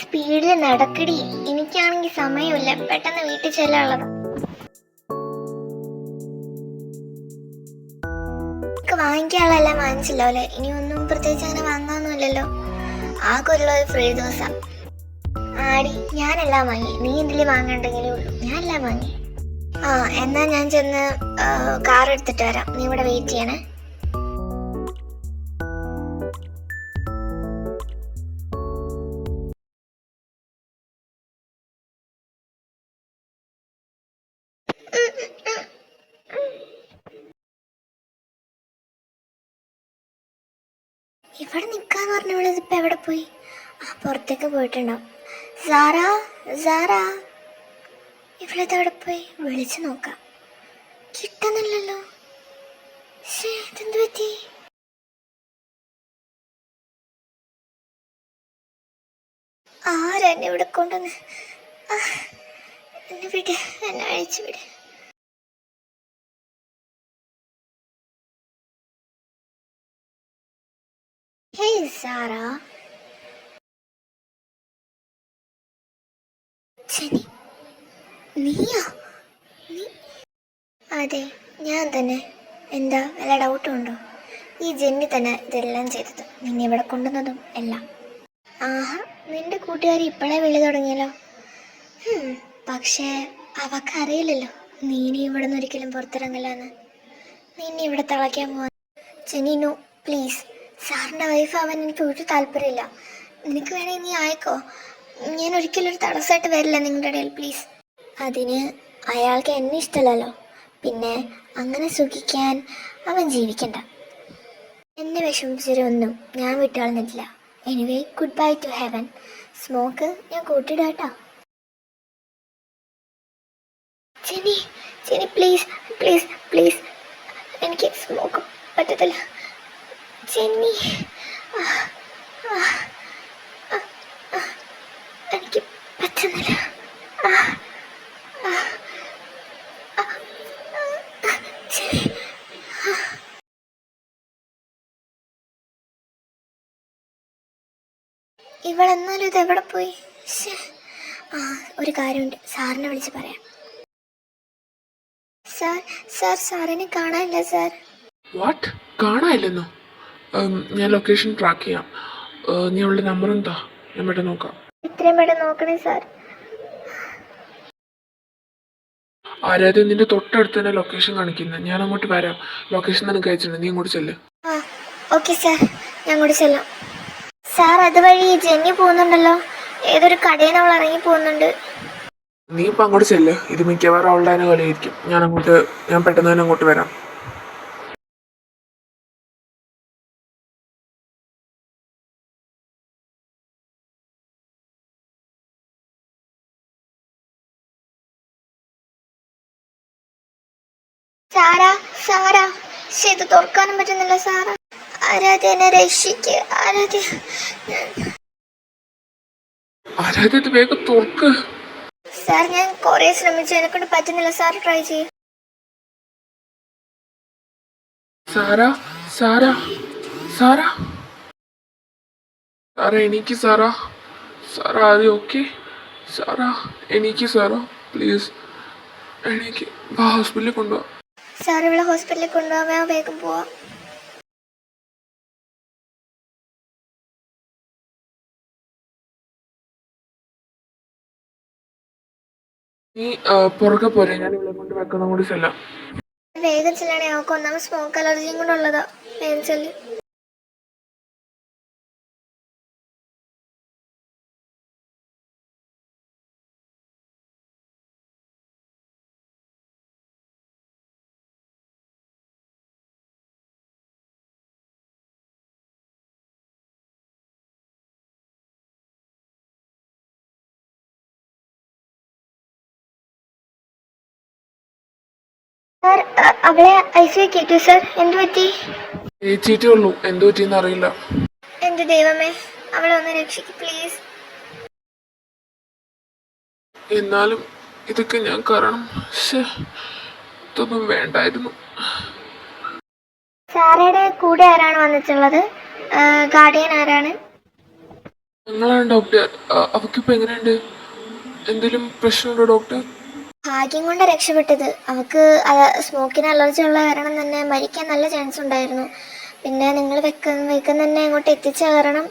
സ്പീഡിൽ നടക്കടി, എനിക്കാണെങ്കിൽ സമയമില്ല, പെട്ടെന്ന് വീട്ടിൽ ചെല്ലാനുള്ളത്. വാങ്ങിക്കാനുള്ളതെല്ലാം വാങ്ങിച്ചല്ലോ അല്ലേ? ഇനി ഒന്നും പ്രത്യേകിച്ച് അങ്ങനെ വാങ്ങാനൊന്നുമില്ലല്ലോ. ആകെ ഒരു ഫ്രീ ദിവസം. ആടി, ഞാനെല്ലാം വാങ്ങി. നീ എന്തെങ്കിലും വാങ്ങണ്ടെങ്കിലേ ഉള്ളൂ. ഞാൻ എല്ലാം വാങ്ങി. എന്നാ ഞാൻ ചെന്ന് കാർ എടുത്തിട്ട് വരാം. നീ ഇവിടെ വെയിറ്റ് ചെയ്യണേ. ഇവിടെ നിൽക്കാന്ന് പറഞ്ഞവളത് ഇപ്പം എവിടെ പോയി? പുറത്തേക്ക് പോയിട്ടുണ്ടാവും. സാറാ, സാറാ, ഇവളെവിടെ പോയി? വിളിച്ചു നോക്കാം. കിട്ടുന്നില്ലല്ലോ. ഇതെന്ത് പറ്റി? ആരെന്നെ ഇവിടെ കൊണ്ടുവന്ന്? എന്നെ വിട്, എന്നെ അഴിച്ചു വിട്. Hey Sarah. ജെന്നി, നീയാ? അതെ, ഞാൻ തന്നെ. എന്താ, വല്ല ഡൗട്ടും ഉണ്ടോ? ഈ ജെന്നി തന്നെ ഇതെല്ലാം ചെയ്തത്, നിന്നെ ഇവിടെ കൊണ്ടുവന്നതും എല്ലാം. ആഹാ, നിന്റെ കൂട്ടുകാരി ഇപ്പോഴേ വിളി തുടങ്ങിയല്ലോ. പക്ഷേ അവക്കറിയില്ലല്ലോ നീ ഇനി ഇവിടെ നിന്ന് ഒരിക്കലും പുറത്തിറങ്ങില്ലെന്ന്. നിന്നെ ഇവിടെ തിളയ്ക്കാൻ പോവാ. Jenny, no please. സാറിൻ്റെ വൈഫ് ആവാൻ എനിക്ക് ഒരു താല്പര്യമില്ല. നിനക്ക് വേണമെങ്കിൽ നീ ആയിക്കോ. ഞാൻ ഒരിക്കലും ഒരു തടസ്സമായിട്ട് വരില്ല നിങ്ങളുടെ ഇടയിൽ, പ്ലീസ്. അതിന് അയാൾക്ക് എന്നെ ഇഷ്ടമല്ലല്ലോ. പിന്നെ അങ്ങനെ സുഖിക്കാൻ അവൻ ജീവിക്കണ്ട. എന്നെ വിഷമിച്ചൊന്നും ഞാൻ വിട്ടുകളഞ്ഞിട്ടില്ല. Anyway, good bye to heaven. Smoke ഞാൻ കൂട്ടിയിടാട്ടോ. Jenny, Jenny please, please, please. എനിക്ക് സ്മോക്ക് പറ്റത്തില്ല ജെന്നി. എനിക്ക് പറ്റുന്നില്ല. ഇവളെന്നാലും ഇതെവിടെ പോയി? ഒരു കാര്യമുണ്ട്, സാറിനെ വിളിച്ച് പറയാം. സാർ, സാറിനെ കാണാനില്ല സാർ. വാട്ട്? കാണാനില്ലെന്നോ? ഞാൻ ലൊക്കേഷൻ ട്രാക്ക് ചെയ്യാം. നീ അവളുടെ നമ്പർ എന്താ? ഞാൻ പെട്ടെന്ന് നോക്കാം. ഇത്രയും പെട്ടെന്ന് നോക്കണേ സാർ. ആരാധ്യ, നിന്റെ തൊട്ടടുത്ത് തന്നെ ലൊക്കേഷൻ കാണിക്കുന്നത്. ഞാൻ അങ്ങോട്ട് വരാം. ലൊക്കേഷൻ നിനക്ക് അയച്ചിട്ടുണ്ട്, നീ അങ്ങോട്ട് ചെല്ല്. ഓക്കെ സാർ, ഞാൻ അങ്ങോട്ട് ചെല്ലാം. സാർ, അതുവഴി ജെന്നി പോകുന്നുണ്ടല്ലോ. ഏതൊരു കടയിൽ നിന്ന് അവൾ ഇറങ്ങി പോകുന്നുണ്ട്. നീ ഇപ്പം അങ്ങോട്ട് ചെല്ല്. ഇത് മിക്കവാറും അവളുടെ തന്നെ കളിയായിരിക്കും. ഞാൻ പെട്ടെന്ന് തന്നെ അങ്ങോട്ട് വരാം. സാറാ, സാറാ, ഇത് തുറക്കാനും പറ്റുന്നില്ല സാറാ. ആരാധ്യ, എന്നെ രക്ഷിക്ക്. ആരാധ്യ, ഇത് വേഗം തുറക്ക്. സാർ, ഞാൻ കുറെ ശ്രമിച്ചു, എന്നെക്കൊണ്ട് പറ്റുന്നില്ല. സാർ ട്രൈ ചെയ്യും. സാറാ, സാറാ, സാറാ, സാറാ എനിക്ക് സാറാ. സാറാ, ആദ്യം ഓക്കെ. സാറാ എനിക്ക് സാറാ, പ്ലീസ് എനിക്ക് ഹോസ്പിറ്റലിൽ കൊണ്ടുപോവാ. സാർ, ഇവിടെ ഹോസ്പിറ്റലിൽ കൊണ്ടുപോകാൻ വേഗം പോവാം. നീ പുറകെ പോരെ, ഞാൻ ഇവിടെ കൊണ്ട് വെക്കുന്ന കൂടി ചെല്ലാം. വേഗം ചെല്ലണേ, അവൾക്ക് ഒന്നാമത് സ്മോക്ക് അലർജിയും കൂടെ ഉള്ളതാ. വേഗം ചെല്ലു. സാർ, അവളെ ഐസിയു കയറ്റു സാർ. എന്തു പറ്റി? ഏച്ചിട്ടേ ഉള്ളൂ, എന്തു പറ്റിയെന്ന് അറിയില്ല. എന്റെ ദൈവമേ, അവളെ ഒന്ന് രക്ഷിക്ക് പ്ലീസ്. എന്നാലും ഇതൊക്കെ ഞാൻ കാരണം. ഇതൊന്നും വേണ്ടായിരുന്നു. സാറയുടെ കൂടെ ആരാണ് വന്നിട്ടുള്ളത്? ഗാർഡിയൻ ആരാണ്? ഞങ്ങളാണ് ഡോക്ടർ. അവൾക്കിപ്പോൾ എങ്ങനെയുണ്ട്? എന്തെങ്കിലും പ്രശ്നമുണ്ടോ ഡോക്ടർ? ഭാഗ്യം കൊണ്ട് രക്ഷപ്പെട്ടത്. അവൾക്ക് സ്മോക്കിന് അലർജി ഉള്ള കാരണം തന്നെ മരിക്കാൻ നല്ല ചാൻസ് ഉണ്ടായിരുന്നു. പിന്നെ നിങ്ങൾ വെക്കം തന്നെ അങ്ങോട്ട് എത്തിച്ച കാരണം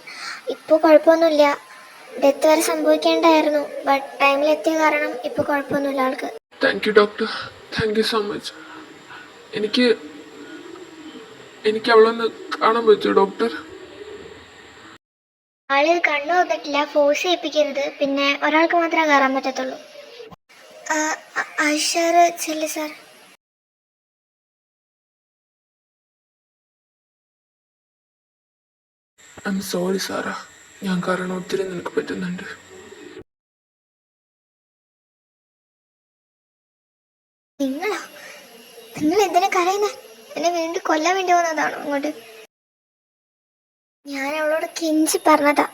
ഇപ്പോൾ കുഴപ്പമൊന്നുമില്ല. ഡെത്ത് വരെ സംഭവിക്കേണ്ടായിരുന്നു, ബട്ട് ടൈമിലെത്തിയ കാരണം ഇപ്പോൾ കുഴപ്പമൊന്നുമില്ല ആൾക്ക്. Thank you doctor, thank you so much. എനിക്ക് എനിക്ക് അവളൊന്ന് കാണാൻ പറ്റുമോ ഡോക്ടർ? ആള് കണ്ണു വന്നിട്ടില്ല, ഫോഴ്സ് ചെയ്യിപ്പിക്കരുത്. പിന്നെ ഒരാൾക്ക് മാത്രമേ കയറാൻ പറ്റത്തുള്ളൂ. ഐഷാർ ചെല്ലു സാർ. ഐ എം സോറി സാറ, ഞാൻ കാരണം ഒത്തിരി നിനക്ക് പറ്റുന്നുണ്ട്. നിങ്ങൾ എന്തിനാ കരയുന്നത്? എന്നെ വീണ്ടും കൊല്ലാൻ വേണ്ടി വന്നതാണോ അങ്ങോട്ട്? ഞാൻ അവളോട് കെഞ്ചി പറഞ്ഞതാ,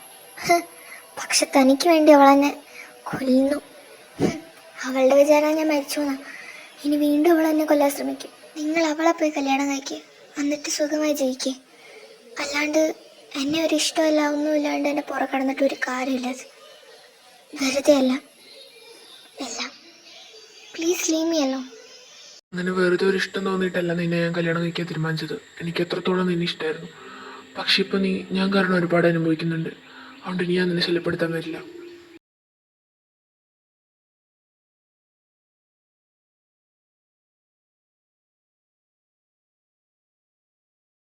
പക്ഷെ തനിക്ക് വേണ്ടി അവളെന്നെ കൊല്ലുന്നു. അവളുടെ വിചാരം ഞാൻ മരിച്ചു എന്നാ. ഇനി വീണ്ടും അവൾ എന്നെ കൊല്ലാൻ ശ്രമിക്കും. നിങ്ങൾ അവളെ പോയി കല്യാണം കഴിക്കുക, എന്നിട്ട് സുഖമായി ജയിക്കുക. അല്ലാണ്ട് എന്നെ ഒരു ഇഷ്ടമില്ല ഒന്നുമില്ലാണ്ട് എന്നെ പുറ കടന്നിട്ട് ഒരു കാര്യമില്ലത്. വെറുതെ അല്ല എല്ലാം. Please leave me alone. അങ്ങനെ വെറുതെ ഒരു ഇഷ്ടം തോന്നിയിട്ടല്ല നിന്നെ ഞാൻ കല്യാണം കഴിക്കാൻ തീരുമാനിച്ചത്. എനിക്ക് എത്രത്തോളം നിന്നെ ഇഷ്ടമായിരുന്നു. പക്ഷെ ഇപ്പം ഞാൻ കാരണം ഒരുപാട് അനുഭവിക്കുന്നുണ്ട്. അതുകൊണ്ട് ഞാൻ നിന്നെ ശല്യപ്പെടുത്താൻ വരില്ല.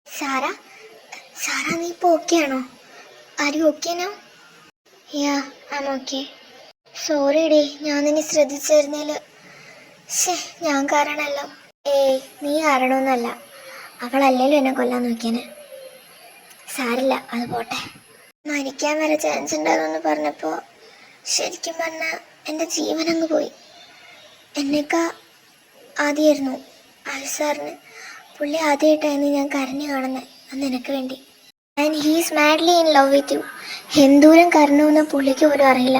സാറ നീ ഇപ്പോൾ ഓക്കെ ആണോ? Are you okay now? Yeah I am okay. Sorry ഡി, ഞാൻ നിന്നെ ശ്രദ്ധിച്ചിരുന്നതിൽ. ഞാൻ കാരണമല്ലോ. ഏയ് നീ കാരണമൊന്നുമല്ല. അവളല്ലല്ലോ എന്നെ കൊല്ലാൻ നോക്കിയേനെ. സാരില്ല, അത് പോട്ടെ. മരിക്കാൻ വരെ ചാൻസ് ഉണ്ടാകുമെന്ന് പറഞ്ഞപ്പോൾ ശരിക്കും പറഞ്ഞാൽ എൻ്റെ ജീവൻ അങ്ങ് പോയി. എന്നേക്കാ ആദ്യമായിരുന്നു സാറിന്. പുള്ളി ആദ്യമായിട്ടായിരുന്നു ഞാൻ കരഞ്ഞു കാണുന്നത് അന്ന് എനിക്ക് വേണ്ടി. And he's madly in love with you. എന്തോരം കരണമെന്ന് പുള്ളിക്ക് പോലും അറിയില്ല.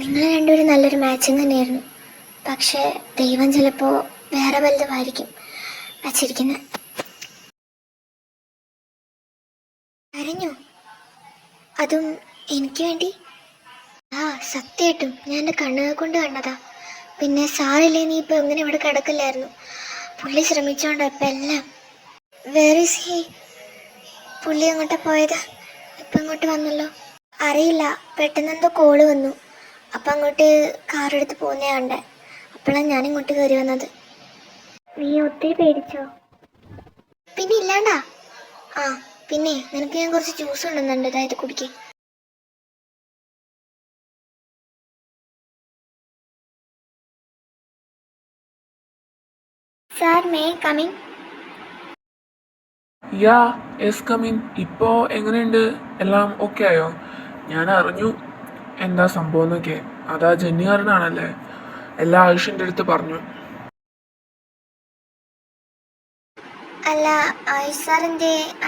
നിങ്ങൾ രണ്ടുപേരും നല്ലൊരു മാച്ചിങ് തന്നെയായിരുന്നു. പക്ഷേ ദൈവം ചിലപ്പോൾ വേറെ വലുതുമായിരിക്കും വച്ചിരിക്കുന്നത്. കരഞ്ഞു, അതും എനിക്ക് വേണ്ടി. സത്യമായിട്ടും ഞാൻ എൻ്റെ കണ്ണുകൾ കൊണ്ട് കണ്ടതാ. പിന്നെ സാറില്ലേ, നീ ഇപ്പോൾ എങ്ങനെ ഇവിടെ കിടക്കില്ലായിരുന്നു. പുള്ളി ശ്രമിച്ചോണ്ടോ ഇപ്പം എല്ലാം. Where is he? പുള്ളി അങ്ങോട്ടാ പോയത്? ഇപ്പം ഇങ്ങോട്ട് വന്നല്ലോ. അറിയില്ല, പെട്ടെന്ന് എന്തോ കോള് വന്നു. അപ്പം അങ്ങോട്ട് കാറെടുത്ത് പോകുന്നേ കണ്ടേ. അപ്പോഴാണ് ഞാൻ ഇങ്ങോട്ട് കയറി വന്നത്. നീ ഒത്തിരി പേടിച്ചോ? പിന്നെ ഇല്ലാണ്ടാ. പിന്നെ നിനക്ക് ഞാൻ കുറച്ച് ജ്യൂസ് കൊണ്ടുവന്നുണ്ട്, അതായത് കുടിക്ക്. Sir may coming? Ya yes coming. ഇപ്പോൾ എങ്ങനെയുണ്ട്? എല്ലാം ഓക്കെ ആയോ? ഞാൻ അറിഞ്ഞു എന്താ സംഭവം എന്നൊക്കെ. അതാ ജെന്നി കാരനാണല്ലേ? എല്ലാ ആയുഷിൻ്റെ അടുത്ത് പറഞ്ഞു. അല്ല,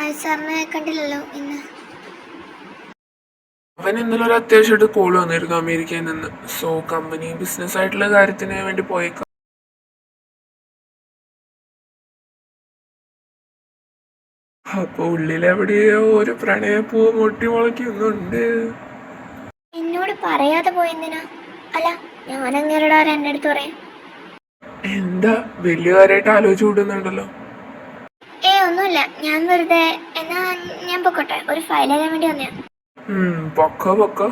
ആയുസാറിനെ കണ്ടില്ലല്ലോ ഇന്ന്. അവൻ ഇന്നലെ ഒരു അത്യാവശ്യമായിട്ട് കോൾ വന്നിരുന്നു അമേരിക്കയിൽ നിന്ന്. സോ കമ്പനി ബിസിനസ് ആയിട്ടുള്ള കാര്യത്തിന് വേണ്ടി പോയേക്കാം. അപ്പൊ ഉള്ളിലെവിടെയോ ഒരു പ്രണയപ്പൂ പൊട്ടി മുളയ്ക്കുന്നുണ്ട്. എന്നോട് പറയാതെ പോയെന്തിനാ? അല്ല, ഞാൻ അങ്ങേരുടെ എൻ്റെ അടുത്ത് പറയാം. എന്താ വലിയ കാര്യമായിട്ട് ആലോചിച്ച് കൂടുന്നുണ്ടല്ലോ? ഒന്നുമില്ല, ഞാൻ വെറുതെ. എന്നാ ഞാൻ പൊക്കോട്ടെ, ഒരു ഫയൽ എഴുതാൻ വേണ്ടി വന്നേ. പൊക്കോ പൊക്കോ.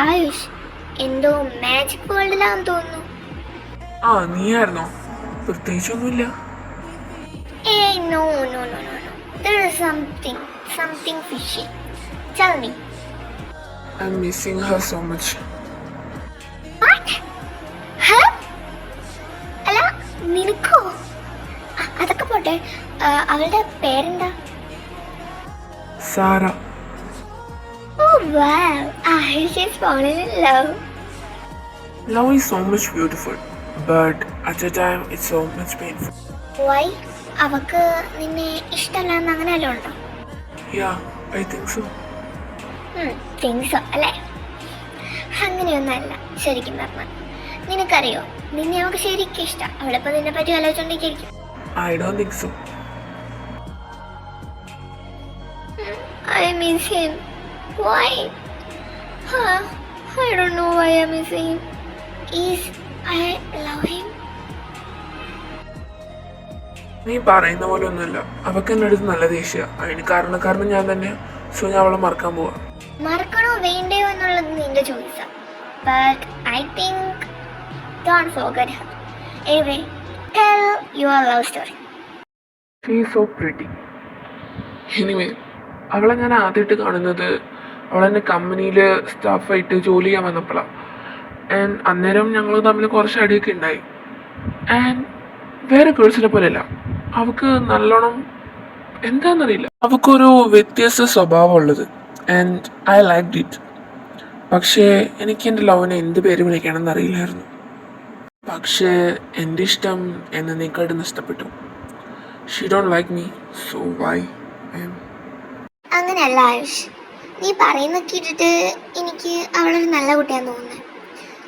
ആയുഷ്, എന്തോ മാജിക് വേൾഡിലാന്ന് തോന്നുന്നു. നീയായിരുന്നോ? പ്രത്യേകിച്ചൊന്നുമില്ല. No. There is something fishy. Tell me. I'm missing her so much. What? Huh? അല്ല, നിനക്കോ? അതൊക്കെ പോട്ടെ, അവളുടെ പേരെന്താ? Sara. Oh wow, Ayush is falling in love. Love is so much beautiful, but at the time it's so much painful. Why? അവക്ക് നിന്നെ ഇഷ്ടമല്ലാന്ന് അങ്ങനെയല്ലോ ഉണ്ടോ? Yeah, I think so. Think so അല്ലേ? അങ്ങനെയൊന്നല്ല ശരിക്കും പറഞ്ഞാൽ. നിനക്കറിയോ, നിന്നെ അവൾക്ക് ശരിക്കും ഇഷ്ടം. അവളിപ്പോൾ നിന്നെ പറ്റി ആലോചിച്ചോണ്ടിരിക്കും. I don't think so. I miss him. Why? Huh? I don't know why I miss him. Is I love him. നീ പറയുന്ന പോലെ ഒന്നുമല്ല. അവൾക്ക് എൻ്റെ അടുത്ത് നല്ല ദേഷ്യ. അതിന് കാരണക്കാരനും ഞാൻ തന്നെ. സോ ഞാൻ അവളെ മറക്കാൻ പോവാ. മറക്കണോ വേണ്ടയോ എന്നുള്ളത് നിന്റെ ചോയ്സാ. But I think don't forget her. Anyway, tell your love story. She is so pretty. Anyway, അവളെ ഞാൻ ആദ്യമായിട്ട് കാണുന്നത് അവളെന്നെ കമ്പനിയിൽ സ്റ്റാഫായിട്ട് ജോലി ചെയ്യാൻ വന്നപ്പോഴാണ്. ആൻഡ് അന്നേരം ഞങ്ങൾ തമ്മിൽ കുറച്ച് അടിയൊക്കെ ഉണ്ടായി. ആൻഡ് വേറെ ഗേൾസിനെ പോലെയല്ല, അവൾക്ക് നല്ലോണം എന്താണെന്നറിയില്ല, അവൾക്കൊരു വ്യത്യസ്ത സ്വഭാവമുള്ളത്. And I like it. പക്ഷേ എനിക്ക് എൻ്റെ ലവിനെ എന്ത് പേര് വിളിക്കണമെന്ന് അറിയില്ലായിരുന്നു. പക്ഷേ എൻ്റെ ഇഷ്ടം എന്നേക്കാട്ട് നഷ്ടപ്പെട്ടു. She don't like me, so why I am. അങ്ങനെയല്ല ആയുഷ്, നീ പറയുന്ന കേട്ടിട്ട് എനിക്ക് അവളൊരു നല്ല കുട്ടിയാന്ന് തോന്നുന്നത്.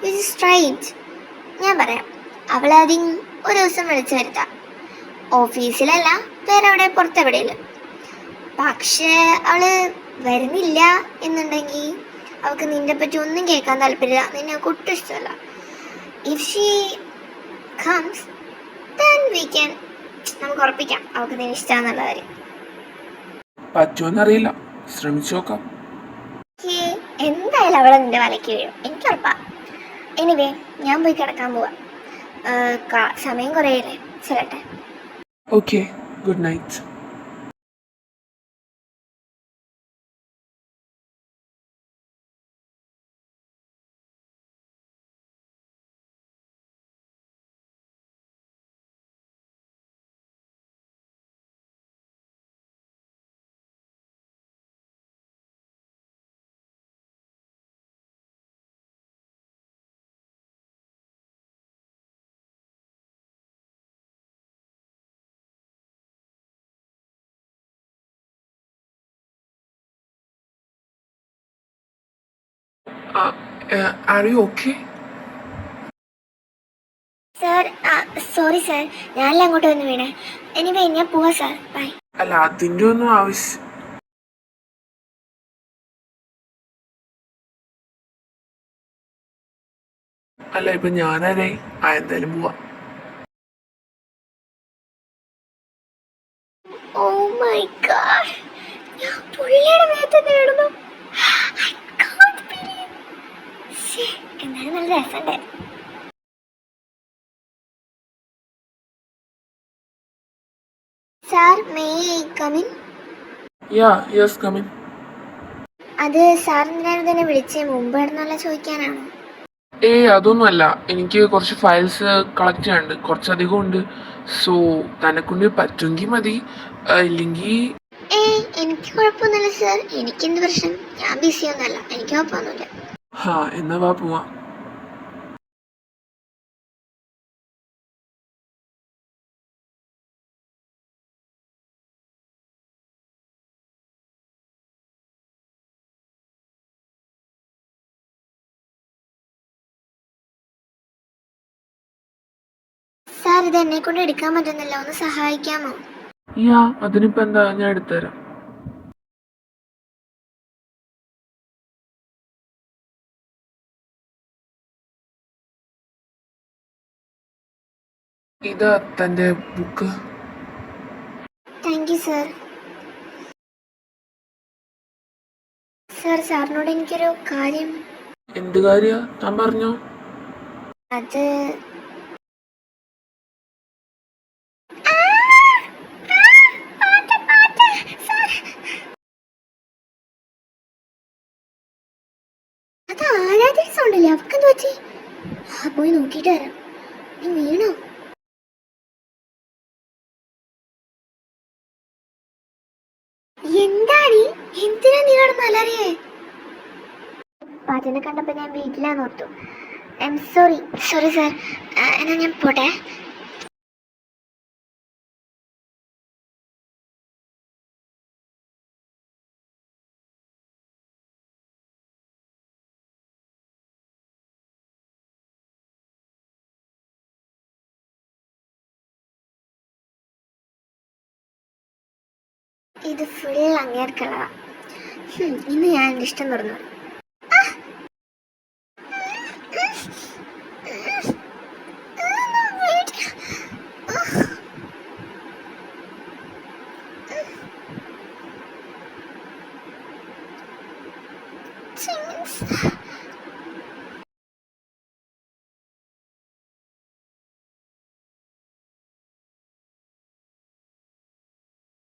This is straight. ഞാൻ പറയാം, അവളാദ്യം ഒരു ദിവസം വിളിച്ചു വരുത്താം. ഓഫീസിലല്ല, വേറെ എവിടെ പുറത്തെവിടെയെങ്കിലും. പക്ഷേ അവള് വരുന്നില്ല എന്നുണ്ടെങ്കിൽ അവൾക്ക് നിന്നെ പറ്റി ഒന്നും കേൾക്കാൻ താല്പര്യമില്ല. നിന്നെ അവൾക്ക് ഒട്ടും ഇഷ്ടമല്ല. If she comes then we can, നമുക്ക് ഉറപ്പിക്കാം അവൾക്ക് നിന്നെ ഇഷ്ടമാണെന്നുള്ള കാര്യം. പറ്റുമെന്നറിയില്ല, ശ്രമിച്ചു നോക്കാം. എന്തായാലും അവളെ നിന്റെ വലയ്ക്ക് വീഴും, എനിക്ക് ഉറപ്പാ. എനിവേ, ഞാൻ പോയി കിടക്കാൻ പോവാ. സമയം കുറേയല്ലേ, ചെല്ലട്ടെ. Okay, good night. Are you okay? Sir, sorry sir, ഞാനല്ല അങ്ങോട്ട് വന്ന് വീണേ. എനിവേ, ഞാൻ പോവാ സാർ, ബൈ. അല്ല, അതിൻ്റെ ഒന്നും ആവശ്യം. അല്ല, ഇപ്പം ഞാനാരേ എന്തായാലും പോവാ. ഓ മൈ ഗോഡ്, ഞാൻ പുള്ളിയുടെ മേത്ത് കിടന്നു. എന്നാലും നല്ല രസമുണ്ടായിരുന്നു. Sir, may I come in? Yeah, yes, come in. അത് സാറിന് തന്നെ വിളിച്ചേ മുമ്പ് കിടന്നല്ല ചോദിക്കാനാണോ? അതൊന്നുമല്ല, എനിക്ക് കുറച്ച് ഫയൽസ് കളക്ട് ചെയ്യാനുണ്ട്, കുറച്ചധികം ഉണ്ട്. സോ തന്നെക്കൊണ്ട് പറ്റുമെങ്കിൽ മതി, ഇല്ലെങ്കിൽ. എനിക്ക് കുഴപ്പമൊന്നുമില്ല സാർ. എനിക്കെന്ത് പ്രശ്നം? ഞാൻ ബിസിയൊന്നുമല്ല, എനിക്ക് കുഴപ്പമൊന്നുമില്ല. എന്നാ വാ പോവാം. സാർ, ഇത് എന്നെ കൊണ്ട് എടുക്കാൻ പറ്റുന്നില്ല, ഒന്ന് സഹായിക്കാമോ? യാ, അതിനിപ്പോൾ എന്താ, ഞാൻ എടുത്തുതരാം. ഇതാ തൻ്റെ book. Thank you sir. Sir, സാറിനോട് എനിക്കൊരു കാര്യം. എന്ത് കാര്യാ? താൻ പറഞ്ഞോ. അത് ആരാധന സൗണ്ടല്ലേ, അവർക്കെന്ത് പറ്റി? പോയി നോക്കിയിട്ട് വരാം. നീ വീണോ? എന്താടി, എന്തിനാ നീ കിടന്ന് അലറിയേ? പാചനെ കണ്ടപ്പോ ഞാൻ വീട്ടിലാന്ന് ഓർത്തു. I am sorry. Sorry sir. എന്നാ ഞാൻ പോട്ടെ. ഇത് ഫുൾ അങ്ങേർക്കുള്ളതാ. ഇന്ന് ഞാൻ എൻ്റെ ഇഷ്ടം തുറന്നു.